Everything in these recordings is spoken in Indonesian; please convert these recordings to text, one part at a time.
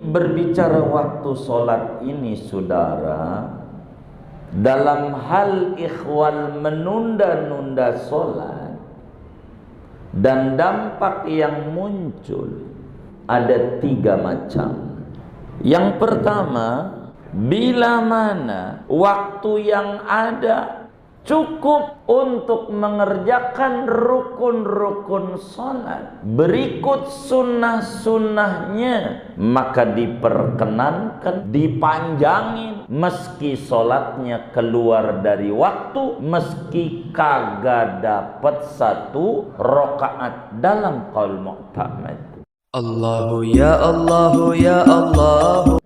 Berbicara waktu sholat ini, saudara, dalam hal ikhwal menunda-nunda sholat dan dampak yang muncul ada 3 macam. Yang pertama, bila mana waktu yang ada cukup untuk mengerjakan rukun-rukun sholat, berikut sunnah-sunnahnya, maka diperkenankan, dipanjangin meski sholatnya keluar dari waktu, meski kagak dapat 1 rakaat dalam qaul mu'tamad. Allahu ya Allahu ya Allah.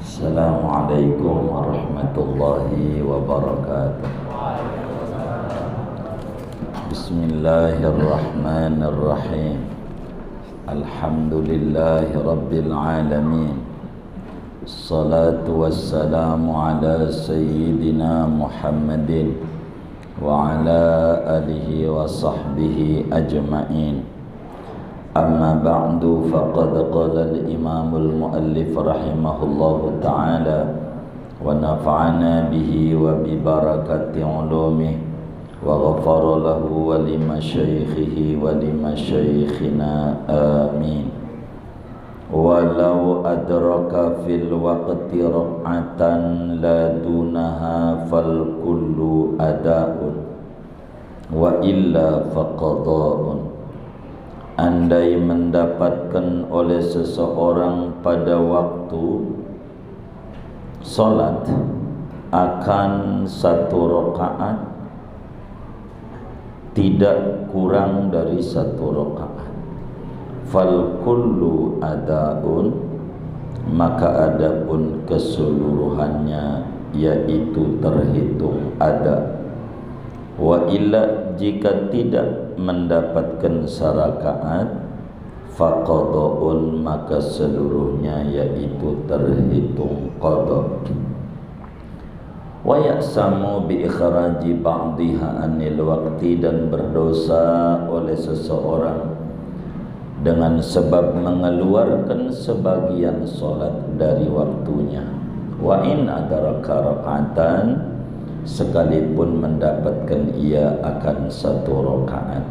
Assalamualaikum warahmatullahi wabarakatuh. Bismillahirrahmanirrahim. Alhamdulillahi rabbil alamin. Assalatu wassalamu ala sayyidina Muhammadin wa ala alihi wa sahbihi ajma'in. Amma ba'du, faqad qala al-imamul muallif rahimahullahu ta'ala wa nafa'ana bihi wa bi barakati ulumihi wa ghafara lahu wa li masyaikhihi wa li masyaikhina amin. Walau adraka fil waqti rak'atan la dunaha fal kullu ada'un wa illa faqada'un. Andai mendapatkan oleh seseorang pada waktu salat akan 1 rakaat, tidak kurang dari 1 rakaat, fal kullu adaun, maka adapun keseluruhannya yaitu terhitung ada. Wa illa, jika tidak mendapatkan sarakaat, faqada'un, maka seluruhnya yaitu terhitung qada. Wa ya'samu bi ikhraji ba'dihha anil waqti, dan berdosa oleh seseorang dengan sebab mengeluarkan sebagian salat dari waktunya. Wa in adraka raka'atan, sekalipun mendapatkan ia akan 1 rakaat.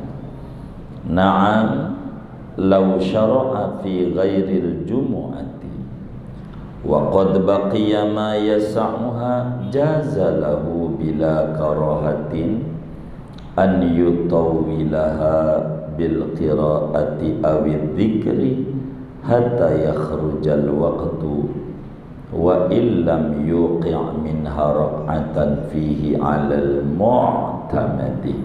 Na'am law syara'a fi ghairil jumu'ati wa qad baqiya ma yas'uha, jaza lahu bila karahatin an yutawwilaha bil qira'ati awid dzikri hatta yakhrujal waqtu wa illam yuqi' minha rak'atan fihi 'alal mu'tamadi.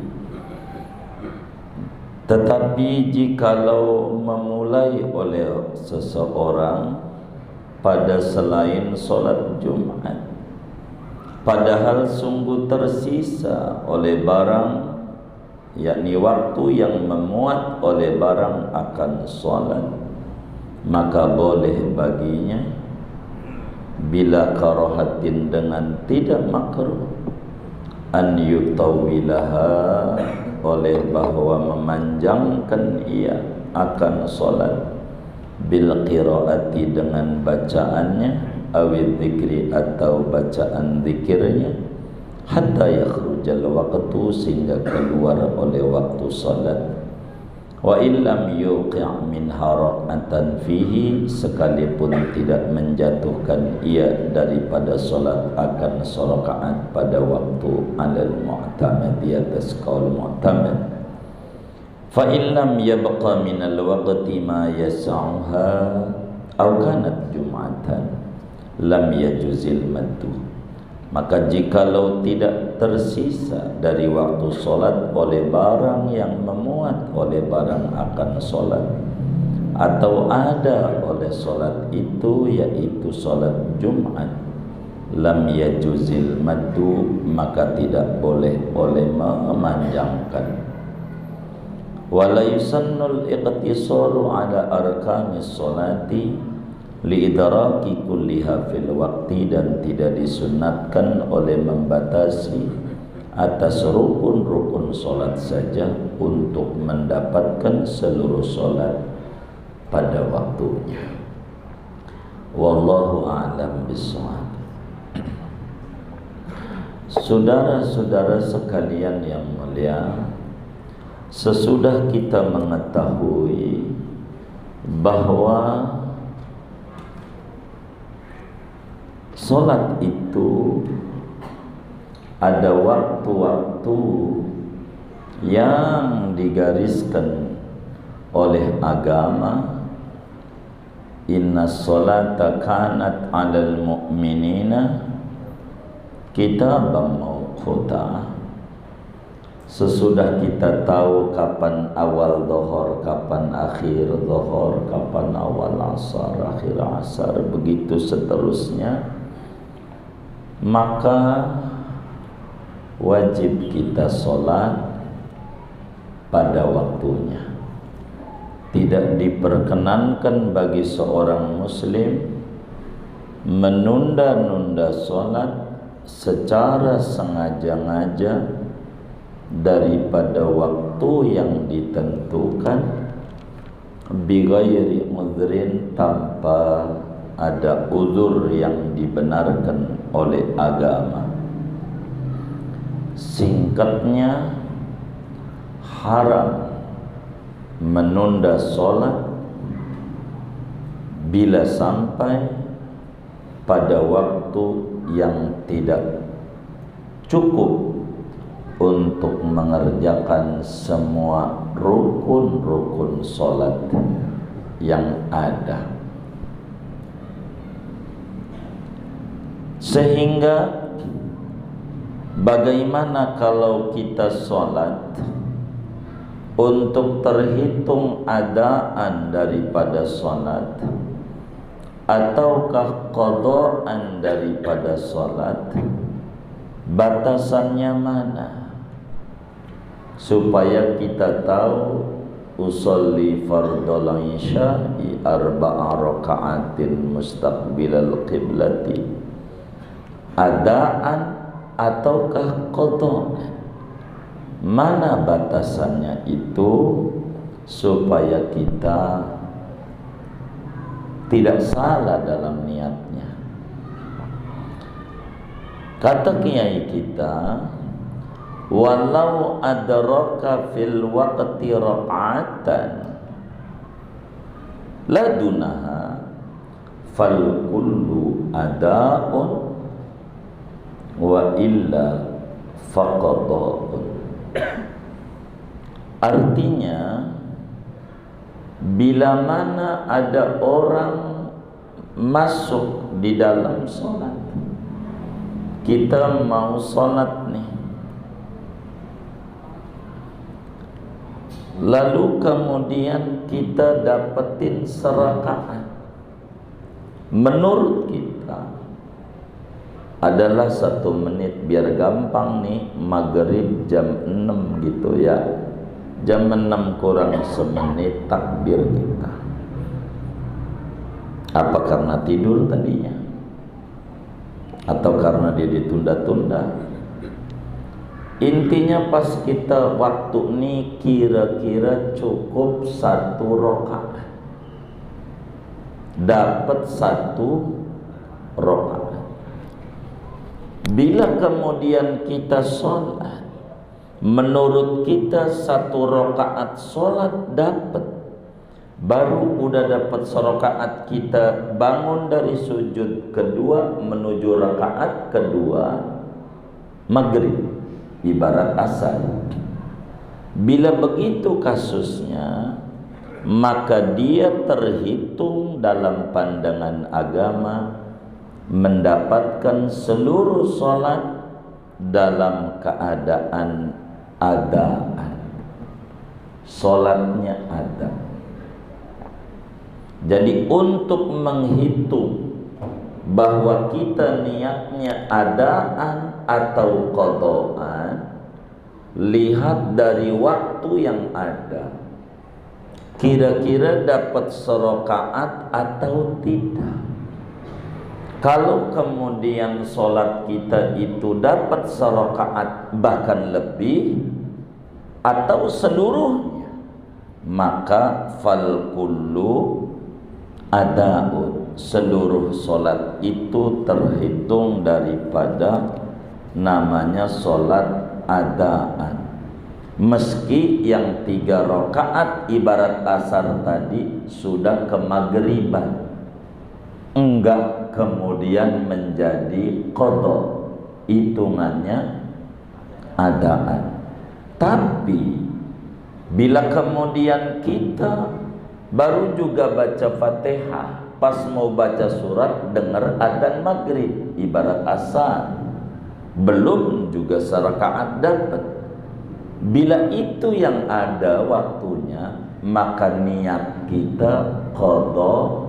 Tetapi jikalau memulai oleh seseorang pada selain sholat Jumat, padahal sungguh tersisa oleh barang, yakni waktu yang memuat oleh barang akan sholat, maka boleh baginya bila karahatin, dengan tidak makruh, an yutawwilaha, oleh bahwa memanjangkan ia akan sholat, bil qiraati, dengan bacaannya, awid dzikri, atau bacaan zikirnya, hatta yakhrujal waqtu, sehingga keluar oleh waktu sholat. Wa illam yuqi' minha rak'atan fihi, sekalipun tidak menjatuhkan ia daripada solat akan rakaat pada waktu alal mu'tamad, di atas qaul mu'tamad. Fa illam yabqa minal waqti ma yas'uha aw kanat jum'atan lam yajuzil maddu, maka jikalau tidak tersisa dari waktu solat oleh barang yang memuat oleh barang akan solat, atau ada oleh solat itu, yaitu solat Jumat, lam yajuzil maddu, maka tidak boleh memanjangkan. Wala yusannul iqtisaru ala arkanis solati liidraki kulliha fil waqti, dan tidak disunatkan oleh membatasi atas rukun-rukun solat saja untuk mendapatkan seluruh solat pada waktunya. Wallahu a'lam bishawab. Saudara-saudara sekalian yang mulia, sesudah kita mengetahui bahwa salat itu ada waktu-waktu yang digariskan oleh agama. Inna sholata kanat 'alal mu'minina kitaban mawquta. Sesudah kita tahu kapan awal dhuhur, kapan akhir dhuhur, kapan awal asar, akhir asar, begitu seterusnya, maka wajib kita sholat pada waktunya. Tidak diperkenankan bagi seorang muslim menunda-nunda sholat secara sengaja-ngaja daripada waktu yang ditentukan bighairi udhrin, tanpa ada uzur yang dibenarkan oleh agama. Singkatnya, haram menunda sholat bila sampai pada waktu yang tidak cukup untuk mengerjakan semua rukun-rukun sholat yang ada. Sehingga bagaimana kalau kita sholat untuk terhitung adaan daripada sholat, ataukah qadaan daripada sholat? Batasannya mana? Supaya kita tahu usolli fardhal isya'i arba'a raka'atin mustaqbilal qiblati, adaan ataukah qadaan? Mana batasannya itu supaya kita tidak salah dalam niatnya? Kata kiai kita, walau adraka fil waqti raq'atan ladunaha fal kullu ada'un wa illa faqada'un. Artinya, bila mana ada orang masuk di dalam sholat, kita mau sholat nih, lalu kemudian kita dapetin serakaat, menurut kita adalah 1 menit, biar gampang nih, maghrib jam 6 gitu ya, jam 6 kurang semenit takbir kita. Apa karena tidur tadinya? Atau karena dia ditunda-tunda? Intinya pas kita waktu nih kira-kira cukup 1 rakaat, dapat 1 rakaat. Bila kemudian kita sholat, menurut kita 1 rakaat sholat dapat, baru udah dapat serakaat, kita bangun dari sujud kedua menuju rakaat kedua maghrib, ibarat asar. Bila begitu kasusnya, maka dia terhitung dalam pandangan agama mendapatkan seluruh sholat dalam keadaan adaan, sholatnya ada. Jadi untuk menghitung bahwa kita niatnya adaan atau qadaan, lihat dari waktu yang ada, kira-kira dapat serakaat atau tidak. Kalau kemudian sholat kita itu dapat serakaat bahkan lebih atau seluruhnya, maka fal kullu adaun, seluruh solat itu terhitung daripada namanya solat adaan. Meski yang 3 rakaat ibarat asar tadi sudah ke maghriban, enggak kemudian menjadi qadha, hitungannya adaan. Tapi bila kemudian kita baru juga baca Fatihah, pas mau baca surat dengar adzan maghrib ibarat asar, belum juga serakaat dapat. Bila itu yang ada waktunya, maka niat kita qadha.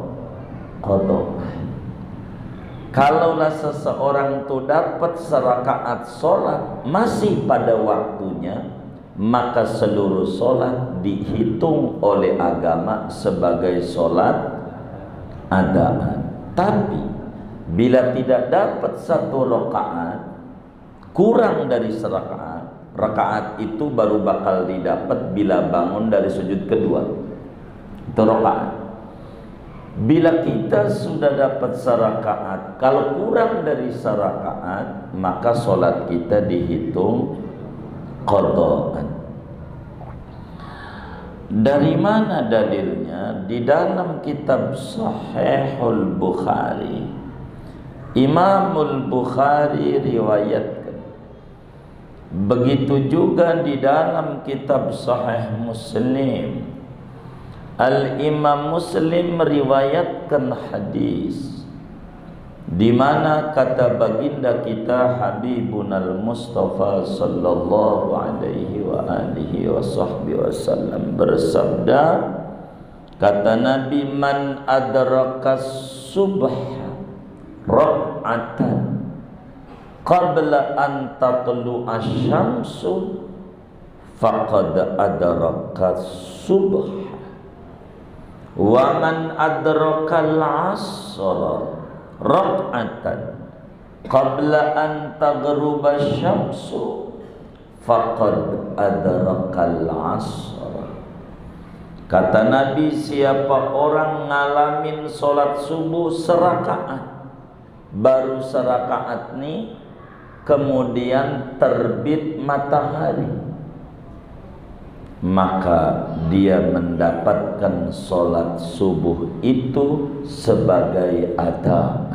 Kalaulah seseorang itu dapat serakaat solat masih pada waktunya, maka seluruh solat dihitung oleh agama sebagai solat adaan. Tapi bila tidak dapat 1 rakaat, kurang dari serakaat, rakaat itu baru bakal didapat bila bangun dari sujud kedua. Itu rakaat. Bila kita sudah dapat serakaat, kalau kurang dari serakaat, maka solat kita dihitung qadhaan. Dari mana dalilnya? Di dalam kitab Sahihul Bukhari, Imamul Bukhari riwayatkan. Begitu juga di dalam kitab Sahih Muslim, Al-Imam Muslim meriwayatkan hadis di mana kata baginda kita Habibunal Mustafa sallallahu alaihi wa alihi wa sahbihi wasallam bersabda, kata Nabi, man adraka subha rak'atan qabla an tatlu'a syamsu faqad adraka subha, wa man adraka al-'asra rak'atan qabla an taghruba syamsu faqad adrakal asr. Kata Nabi, siapa orang ngalamin solat subuh serakaat, baru serakaat nih kemudian terbit matahari, maka dia mendapatkan solat subuh itu sebagai adaan.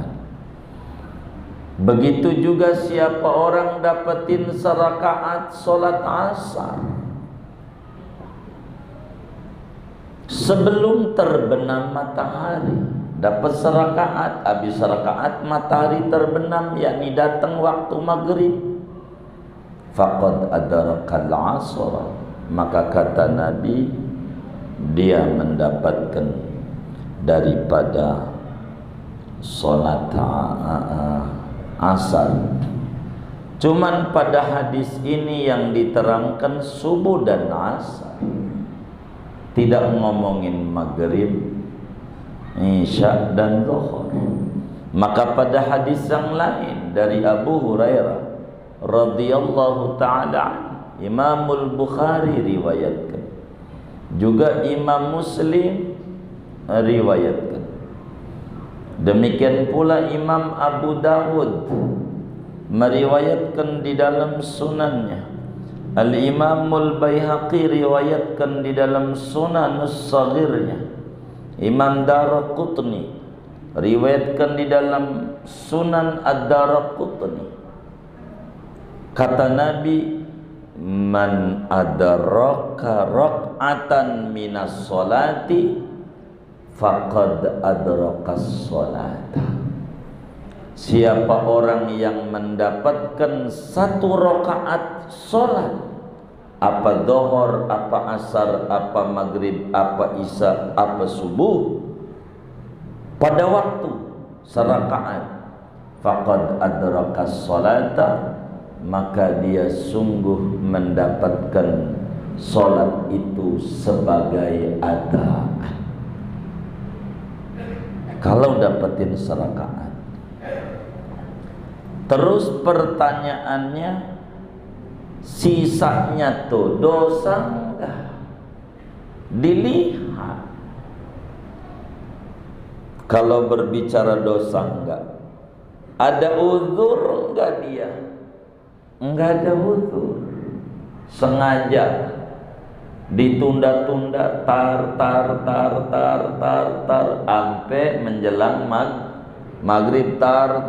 Begitu juga siapa orang dapetin serakaat solat asar sebelum terbenam matahari, dapat serakaat, habis serakaat matahari terbenam, yakni datang waktu maghrib, faqad adrakal asr, maka kata Nabi, dia mendapatkan daripada solat asar. Cuman pada hadis ini yang diterangkan subuh dan asar, tidak ngomongin maghrib, isya dan zuhur. Maka pada hadis yang lain dari Abu Hurairah radhiyallahu ta'ala, Imamul Bukhari riwayatkan, juga Imam Muslim riwayatkan. Demikian pula Imam Abu Dawud meriwayatkan di dalam sunannya. Al-Imamul Baihaqi riwayatkan di dalam Sunanus Saghirnya. Imam Daraqutni riwayatkan di dalam Sunan Ad-Daraqutni. Kata Nabi, man adraka rak'atan minas solati faqad adrakas solata. Siapa orang yang mendapatkan 1 rakaat solat, apa zuhur, apa asar, apa maghrib, apa isya, apa subuh, pada waktu serakaat, faqad adrakas solata, maka dia sungguh mendapatkan solat itu sebagai adaan. Kalau dapetin serakaat. Terus pertanyaannya, sisanya tuh dosa enggak? Dilihat. Kalau berbicara dosa enggak. Ada uzur enggak dia? Enggak ada uzur. Sengaja ditunda-tunda tar sampai menjelang maghrib tar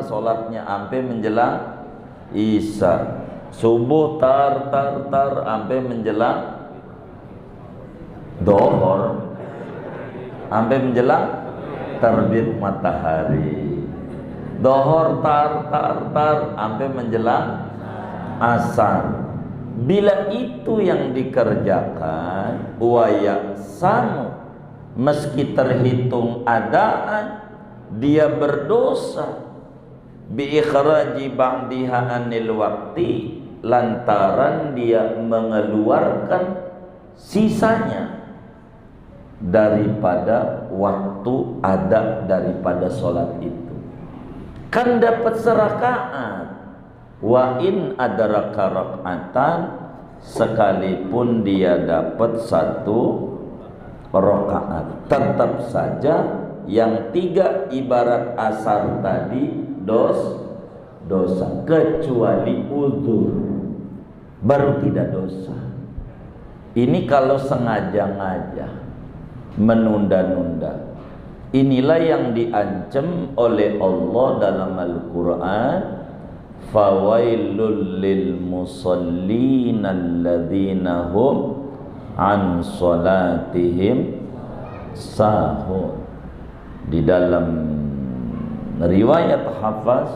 salatnya sampai menjelang isya, subuh tar sampai menjelang dohor, sampai menjelang terbit matahari, dohor tar sampai menjelang asar. Bila itu yang dikerjakan, wayasamu, meski terhitung adaan, dia berdosa. Bi ikhraji ba'diha anil waqti, lantaran dia mengeluarkan sisanya daripada waktu ada daripada sholat itu. Kan dapat serakaat. Wa in adraka rak'atan, sekalipun dia dapat 1 rakaat, tetap saja yang 3 ibarat asar tadi dosa, kecuali uzur baru tidak dosa. Ini kalau sengaja-ngaja menunda-nunda. Inilah yang diancam oleh Allah dalam Al-Quran. Fawailul lil musallin alladzina hum an salatihim sahun. Di dalam riwayat Hafaz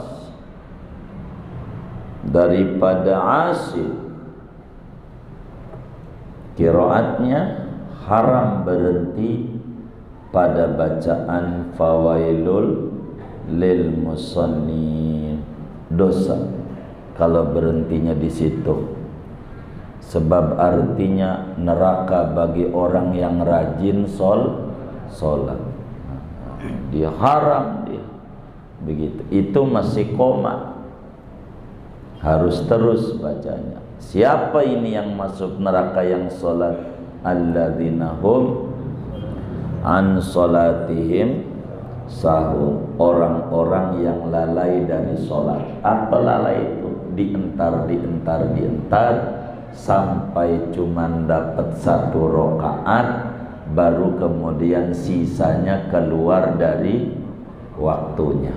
daripada Asim, qiraatnya haram berhenti pada bacaan fawailul lil musallin, dosa kalau berhentinya di situ, sebab artinya neraka bagi orang yang rajin sholat. Dia haram dia begitu. Itu masih koma, harus terus bacanya. Siapa ini yang masuk neraka yang sholat? Alladzina hum an sholatihim sahun, orang-orang yang lalai dari sholat. Apa lalai itu? Dientar sampai cuman dapat 1 rakaat, baru kemudian sisanya keluar dari waktunya.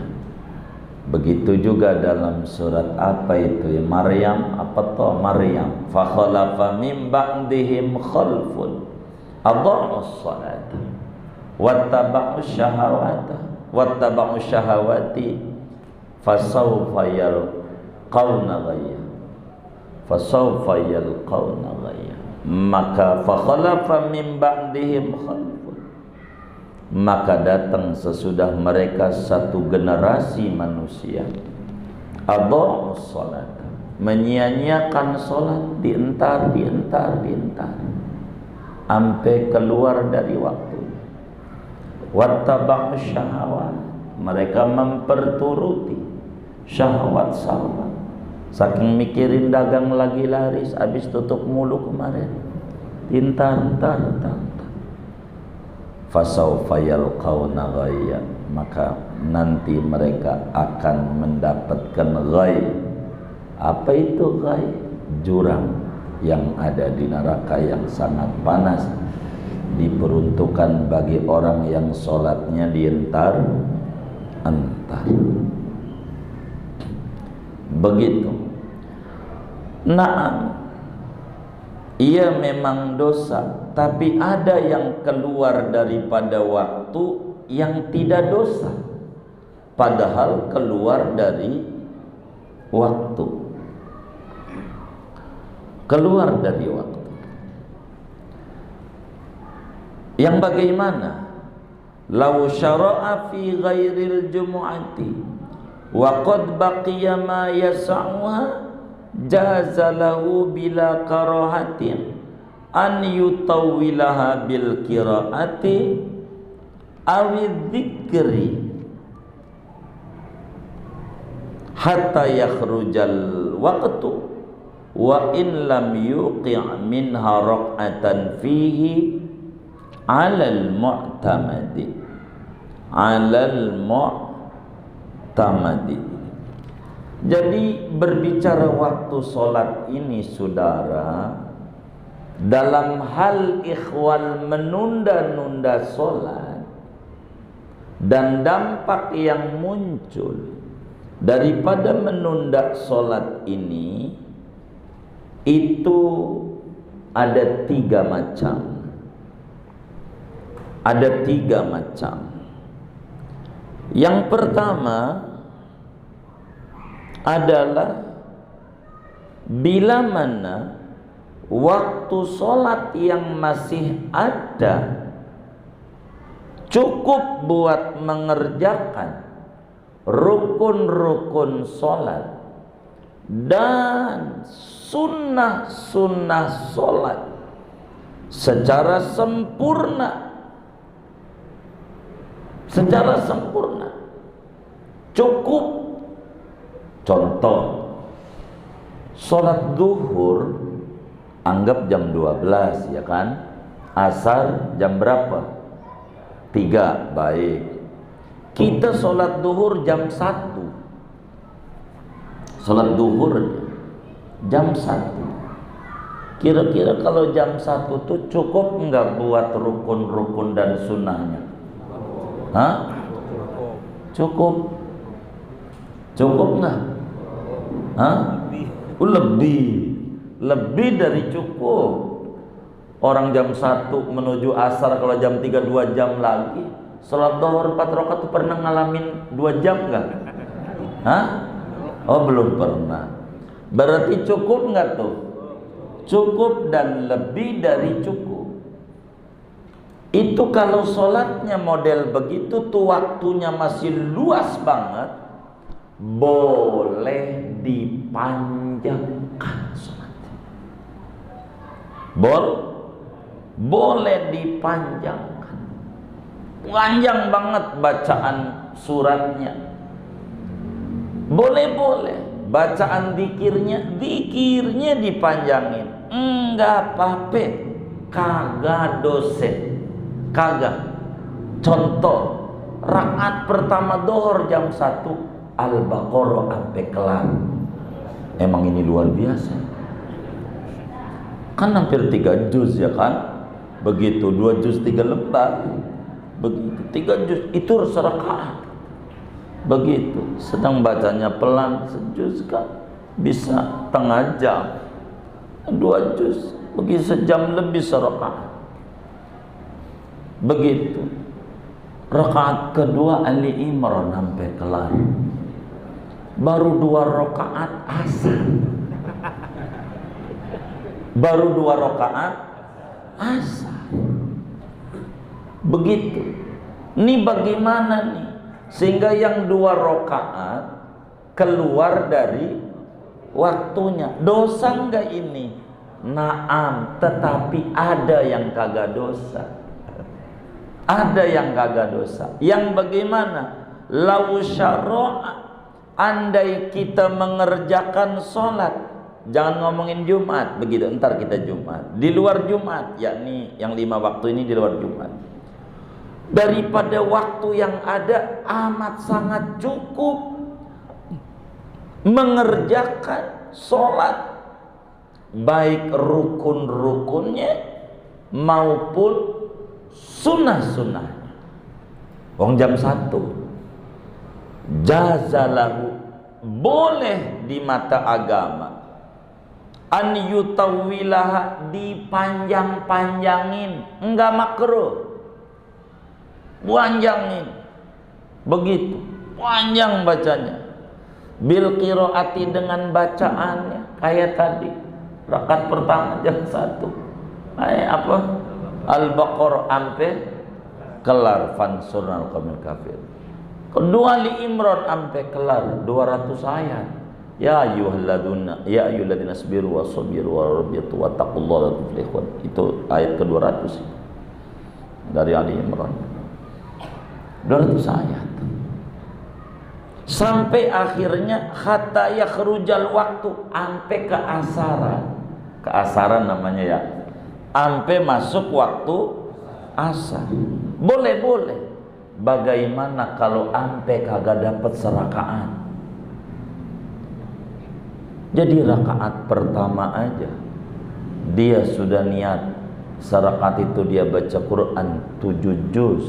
Begitu juga dalam surat apa itu ya? Maryam, apa toh Maryam? Fa khalafa min ba'dihim khalfun adha'us salata wattaba'u syahawati fasawfa yalqawna ghayya. Maka fakhalafa min ba'dihim khalfun, maka datang sesudah mereka 1 generasi manusia, adha'us salat, menyia-nyiakan salat, dientar sampai keluar dari waktu. Wattaba'u syahawat, mereka memperturuti syahwat. Saking mikirin dagang lagi laris, habis tutup mulu kemarin, tintar. Fasawfa yalqawna ghayya, maka nanti mereka akan mendapatkan ghayy. Apa itu ghayy? Jurang yang ada di neraka yang sangat panas, diperuntukkan bagi orang yang sholatnya dientar. Begitu. Naam, ia memang dosa, tapi ada yang keluar daripada waktu yang tidak dosa, padahal keluar dari waktu. Keluar dari waktu. Yang bagaimana? Lau syara'a fi ghairil jumu'ati wa qad baqiya ma yas'uha jaza lahu bila karahatin an yutawwilaha bil qiraati awi dzikri hatta yakhrujal waqtu wa in lam yuqi' minha raq'atan fihi 'alal mu'tamadi 'alal mu'tamadi. Jadi berbicara waktu sholat ini saudara, dalam hal ikhwal menunda-nunda sholat dan dampak yang muncul daripada menunda sholat ini itu ada 3 macam. Ada 3 macam. Yang pertama adalah bila mana waktu sholat yang masih ada cukup buat mengerjakan rukun-rukun sholat dan sunnah-sunnah sholat secara sempurna, cukup. Contoh, sholat duhur anggap jam 12 ya kan, asar jam berapa? 3, baik. Kita sholat duhur jam 1, sholat duhur jam 1. Kira-kira kalau jam 1 tuh cukup nggak buat rukun-rukun dan sunnahnya? Hah? Cukup? Cukup nggak? Hah? Lebih dari cukup. Orang jam 1 menuju asar, kalau jam 3 2 jam lagi. Salat zuhur 4 rakaat tuh pernah ngalamin 2 jam nggak? Hah? Oh belum pernah. Berarti cukup nggak tuh? Cukup dan lebih dari cukup. Itu kalau sholatnya model begitu tuh waktunya masih luas banget, boleh dipanjangkan sholatnya. Boleh dipanjangkan. Panjang banget bacaan suratnya. Boleh. Bacaan dikirnya dipanjangin. Enggak apa-apa. Kagak dosa. Kagak. Contoh, rakaat pertama zuhur jam 1 Al-Baqarah sampai kelar. Emang ini luar biasa. Kan hampir 3 juz ya kan? Begitu 2 juz 3 lembar. Begitu 3 juz itu serakaat. Begitu. Sedang bacanya pelan, sejuz kan bisa setengah jam. 2 juz, begitu sejam lebih serakaat. Begitu. Rakaat kedua Ali Imran sampai kelar. Baru 2 rakaat asar. Baru 2 rakaat asar. Begitu. Ini bagaimana nih? Sehingga yang 2 rakaat keluar dari waktunya. Dosa enggak ini? Naam, tetapi ada yang kagak dosa. Ada yang kagak dosa. Yang bagaimana? Lau syara'a, andai kita mengerjakan sholat, jangan ngomongin Jumat begitu, ntar kita Jumat, di luar Jumat, yakni yang 5 waktu ini di luar Jumat, daripada waktu yang ada amat sangat cukup mengerjakan sholat, baik rukun-rukunnya maupun sunnah-sunnahnya. Wong jam 1 jazalahu, boleh di mata agama an yutawwilaha, dipanjang-panjangin, enggak makruh, panjangin begitu, panjang bacanya, bil qiraati, dengan bacaannya kayak tadi rakaat pertama jam 1 apa Al-Baqarah sampai kelar, fansurnal qawmil kafir. Kedua Ali Imran sampai kelar 200 ayat. Ya ayyuhalladzina sabiru wa sabiru wa rabitu wa taqullaha tuflihun. Itu ayat ke-200 dari Ali Imran. 200 ayat. Sampai akhirnya hatta yakhrujal waktu, sampai keasaran. Keasaran namanya ya. Sampai masuk waktu asar. Boleh. bagaimana kalau ampe kagak dapat serakaat? Jadi rakaat pertama aja dia sudah niat serakaat itu dia baca Quran 7 juz.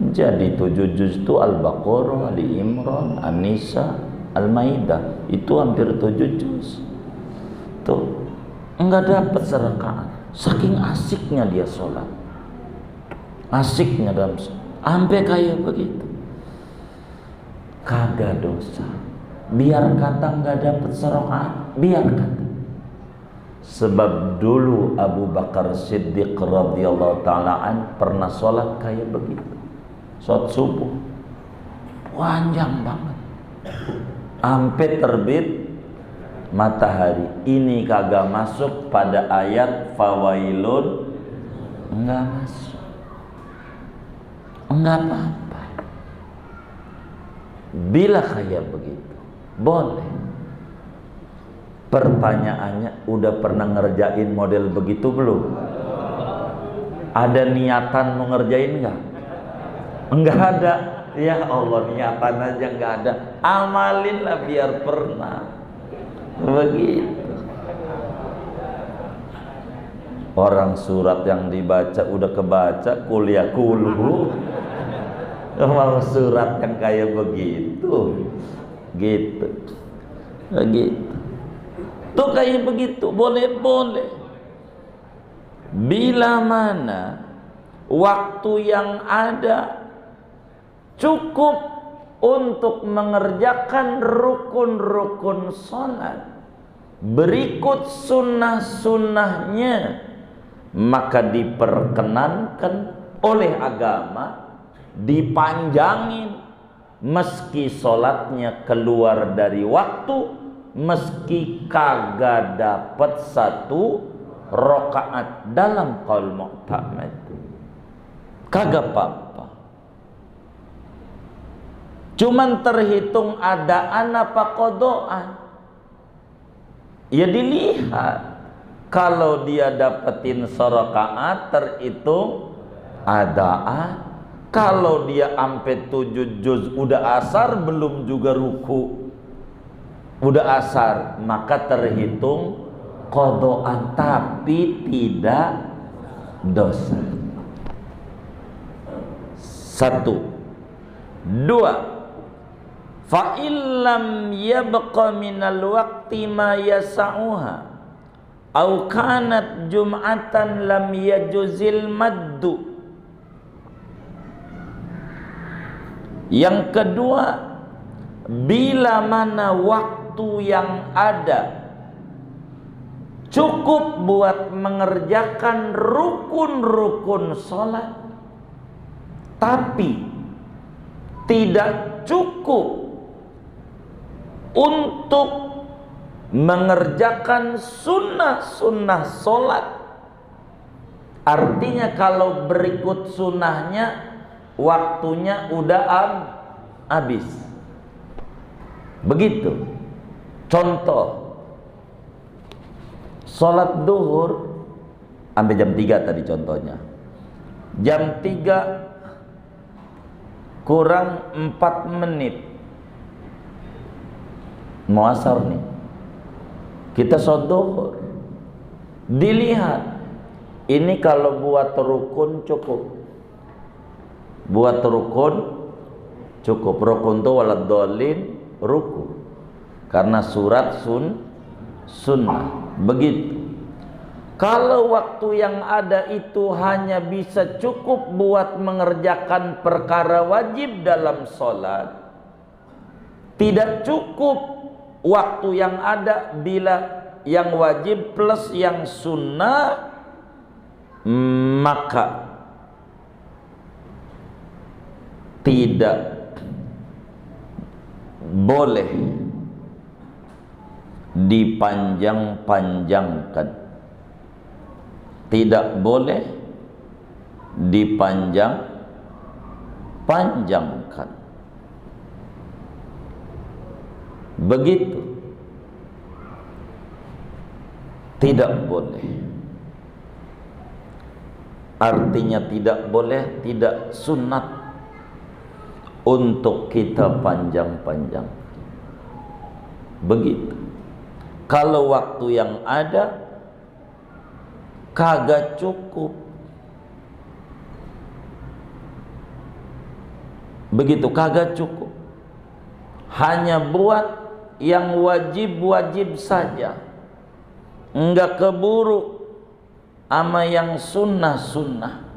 Jadi 7 juz itu Al-Baqarah, Ali Imran, An-Nisa, Al-Maidah, itu hampir 7 juz. Tuh, enggak dapat serakaat. Saking asiknya dia sholat, asiknya dalam sholat, sampai kayak begitu. Kagak dosa. Biar kata enggak dapat serakaat, biar kata. Sebab dulu Abu Bakar Siddiq radhiyallahu ta'ala an pernah sholat kayak begitu. Sholat subuh panjang banget sampai terbit matahari. Ini kagak masuk pada ayat fawailun, enggak masuk, enggak apa-apa. Bila kayak begitu boleh. Pertanyaannya, udah pernah ngerjain model begitu belum? Ada niatan mau ngerjain enggak? Enggak ada. Ya Allah, niatan aja enggak ada. Amalinlah biar pernah. Begitu. Orang surat yang dibaca udah kebaca, kuliah kulu. Mau surat yang kayak begitu. Gitu. Begitu. Tuh kayak begitu, boleh-boleh. Bila mana waktu yang ada cukup untuk mengerjakan rukun-rukun sholat, berikut sunnah-sunnahnya, maka diperkenankan oleh agama dipanjangin meski sholatnya keluar dari waktu, meski kagak dapat 1 rakaat dalam qaul mu'tamad, kagak apa-apa. Cuman terhitung adaan apa qadaan. Ya dilihat, kalau dia dapetin serakaat terhitung adaan. Kalau dia sampai 7 juz udah asar, belum juga ruku, udah asar, maka terhitung qadaan, tapi tidak dosa. 1. 2. Fa illam yabqa minal waqti ma yasa'uha au kanat jum'atan lam yajuzil maddu. Yang kedua, bila mana waktu yang ada cukup buat mengerjakan rukun-rukun sholat, tapi tidak cukup untuk mengerjakan sunnah-sunnah sholat. Artinya kalau berikut sunnahnya waktunya udah habis. Begitu. Contoh, sholat duhur sampai jam 3 tadi contohnya. Jam 3 kurang 4 menit mau asar nih, kita sholat duhur. Dilihat, ini kalau buat rukun cukup, buat rukun cukup. Rukun tuh waladhdallin, ruku, karena surat sunnah. Begitu. Kalau waktu yang ada itu hanya bisa cukup buat mengerjakan perkara wajib dalam sholat, tidak cukup waktu yang ada bila yang wajib plus yang sunnah, maka tidak boleh dipanjang-panjangkan, tidak boleh dipanjang-panjangkan. Begitu, tidak boleh. Artinya tidak boleh, tidak sunat. untuk kita panjang-panjang. Begitu. Kalau waktu yang ada kagak cukup, begitu, kagak cukup, hanya buat yang wajib-wajib saja, enggak keburu ama yang sunnah-sunnah,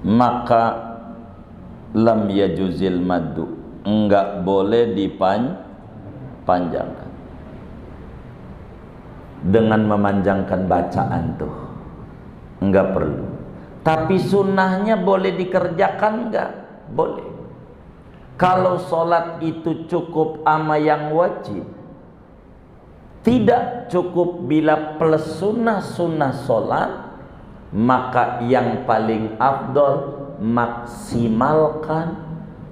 maka lam yajuzil maddu, enggak boleh dipanjangkan. Dengan memanjangkan bacaan tuh enggak perlu. Tapi sunnahnya boleh dikerjakan enggak? Boleh. Kalau sholat itu cukup ama yang wajib, tidak cukup bila plus sunnah-sunnah sholat, maka yang paling afdol maksimalkan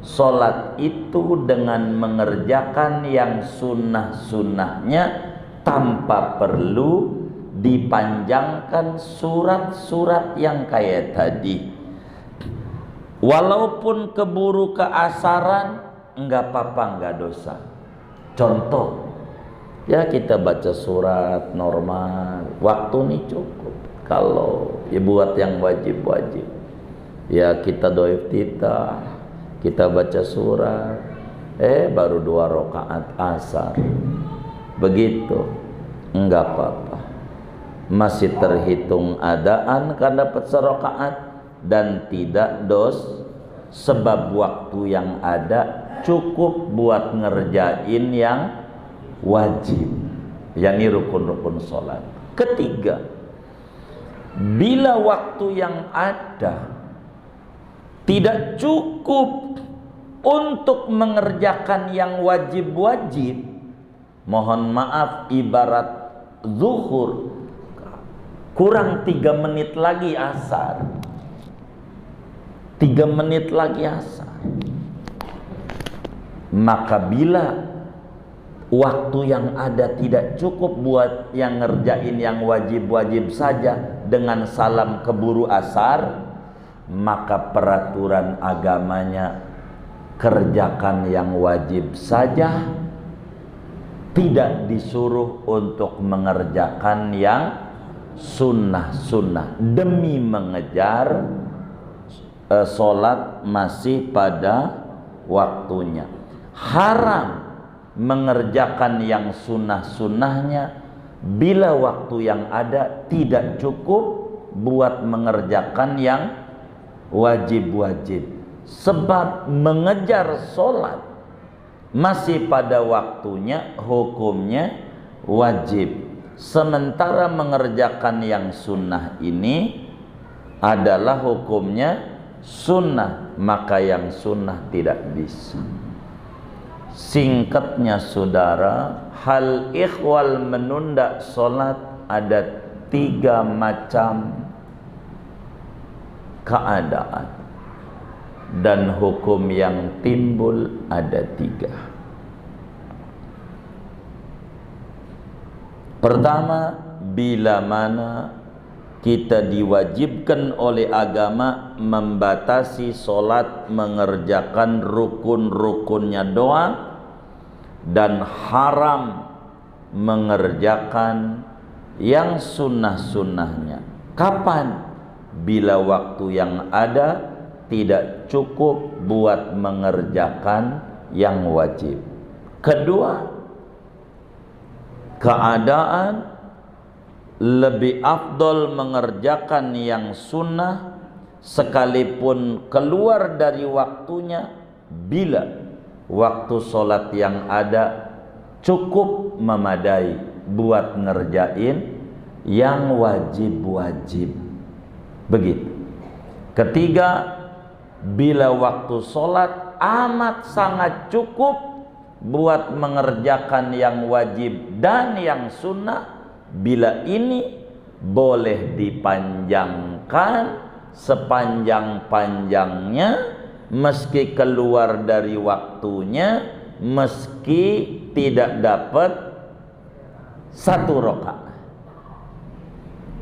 sholat itu dengan mengerjakan yang sunnah-sunnahnya tanpa perlu dipanjangkan surat-surat yang kayak tadi. Walaupun keburu keasaran, enggak apa-apa, enggak dosa. Contoh, ya kita baca surat normal, waktu ini cukup. Kalau ya buat yang wajib-wajib, ya kita doa iftitah, kita baca surat, baru 2 rakaat asar, begitu, enggak apa-apa, masih terhitung adaan kan dapat serakaat dan tidak dos, sebab waktu yang ada cukup buat ngerjain yang wajib, yakni rukun-rukun sholat. Ketiga, bila waktu yang ada tidak cukup untuk mengerjakan yang wajib-wajib, mohon maaf, ibarat zuhur kurang 3 menit lagi asar, 3 menit lagi asar, maka bila waktu yang ada tidak cukup buat yang ngerjain yang wajib-wajib saja dengan salam keburu asar, maka peraturan agamanya kerjakan yang wajib saja, tidak disuruh untuk mengerjakan yang sunnah-sunnah demi mengejar sholat masih pada waktunya. Haram mengerjakan yang sunnah-sunnahnya bila waktu yang ada tidak cukup buat mengerjakan yang wajib-wajib, sebab mengejar sholat masih pada waktunya hukumnya wajib, sementara mengerjakan yang sunnah ini adalah hukumnya sunnah, maka yang sunnah tidak bisa. Singkatnya saudara, hal ikhwal menunda sholat ada 3 macam keadaan, dan hukum yang timbul ada 3. Pertama, bila mana kita diwajibkan oleh agama membatasi sholat, mengerjakan rukun-rukunnya doang, dan haram mengerjakan yang sunnah-sunnahnya. Kapan? Bila waktu yang ada tidak cukup buat mengerjakan yang wajib. Kedua, keadaan lebih afdol mengerjakan yang sunnah sekalipun keluar dari waktunya bila waktu sholat yang ada cukup memadai buat ngerjain yang wajib-wajib. Begitu. Ketiga, bila waktu sholat amat sangat cukup buat mengerjakan yang wajib dan yang sunnah, bila ini boleh dipanjangkan sepanjang-panjangnya meski keluar dari waktunya, meski tidak dapat 1 rakaat.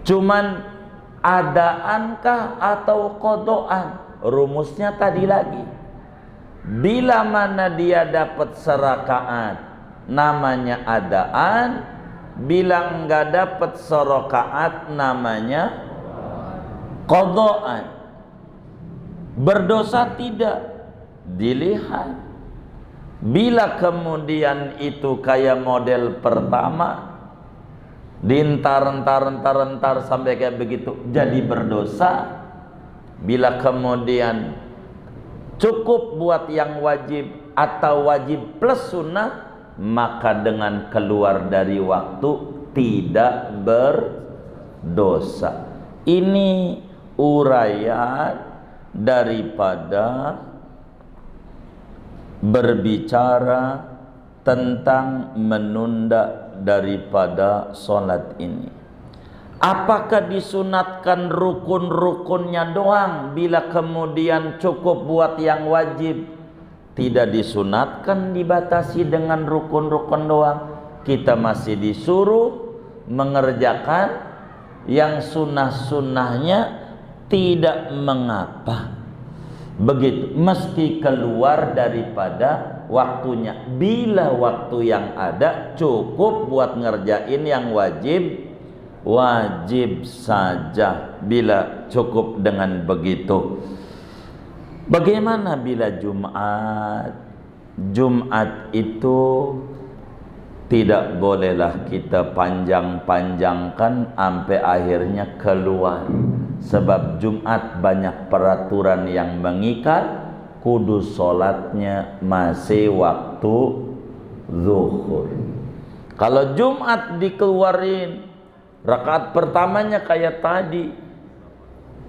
Cuman adaankah atau qodoan? rumusnya tadi lagi. Bila mana dia dapat serakaat, namanya adaan. Bila enggak dapat serakaat, namanya qadaan. Berdosa tidak dilihat. Bila kemudian itu kayak model pertama, dientar sampai kayak begitu, jadi berdosa. Bila kemudian cukup buat yang wajib atau wajib plus sunnah, maka dengan keluar dari waktu tidak berdosa. Ini uraian daripada berbicara tentang menunda daripada sholat ini. Apakah disunatkan rukun-rukunnya doang, bila kemudian cukup buat yang wajib? Tidak disunatkan dibatasi dengan rukun-rukun doang. Kita masih disuruh mengerjakan yang sunnah-sunnahnya, tidak mengapa. Begitu, meski keluar daripada waktunya. Bila waktu yang ada cukup buat ngerjain yang wajib, wajib saja bila cukup dengan begitu. Bagaimana bila Jumat? Jumat itu tidak bolehlah kita panjang-panjangkan sampai akhirnya keluar. Sebab Jumat banyak peraturan yang mengikat. Kudu sholatnya masih waktu zuhur. Kalau Jumat dikeluarin, rakaat pertamanya kayak tadi,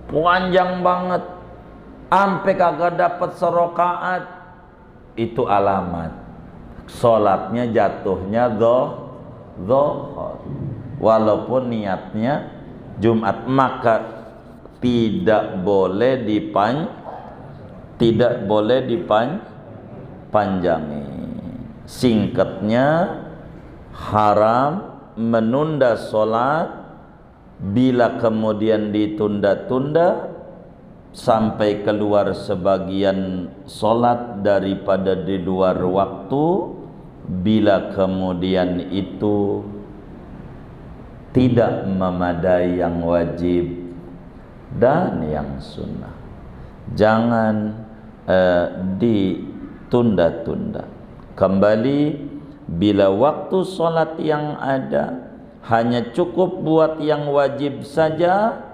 panjang banget, sampai kagak dapat serakaat, itu alamat sholatnya jatuhnya zuhur, walaupun niatnya Jumat. Maka tidak boleh dipanjangi. Singkatnya, haram menunda sholat bila kemudian ditunda-tunda sampai keluar sebagian sholat daripada di luar waktu, bila kemudian itu tidak memadai yang wajib dan yang sunnah. Jangan ditunda-tunda. Kembali, bila waktu sholat yang ada hanya cukup buat yang wajib saja,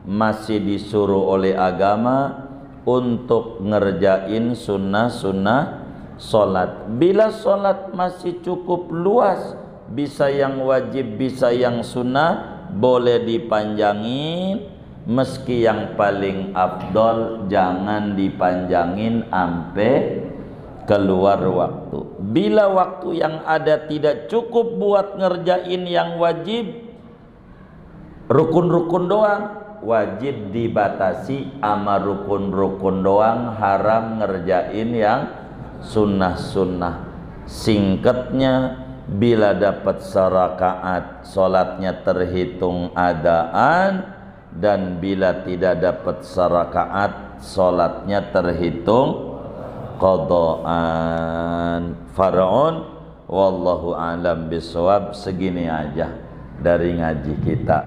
masih disuruh oleh agama untuk ngerjain sunnah-sunnah sholat. Bila sholat masih cukup luas, bisa yang wajib, bisa yang sunnah, boleh dipanjangin. Meski yang paling afdol jangan dipanjangin sampai keluar waktu. Bila waktu yang ada tidak cukup buat ngerjain yang wajib, rukun-rukun doang, wajib dibatasi sama rukun-rukun doang, haram ngerjain yang sunnah-sunnah. Singkatnya, bila dapat serakaat, sholatnya terhitung adaan, dan bila tidak dapat serakaat, sholatnya terhitung qadaan. Far'un wallahu alam bisawab. Segini aja dari ngaji kita.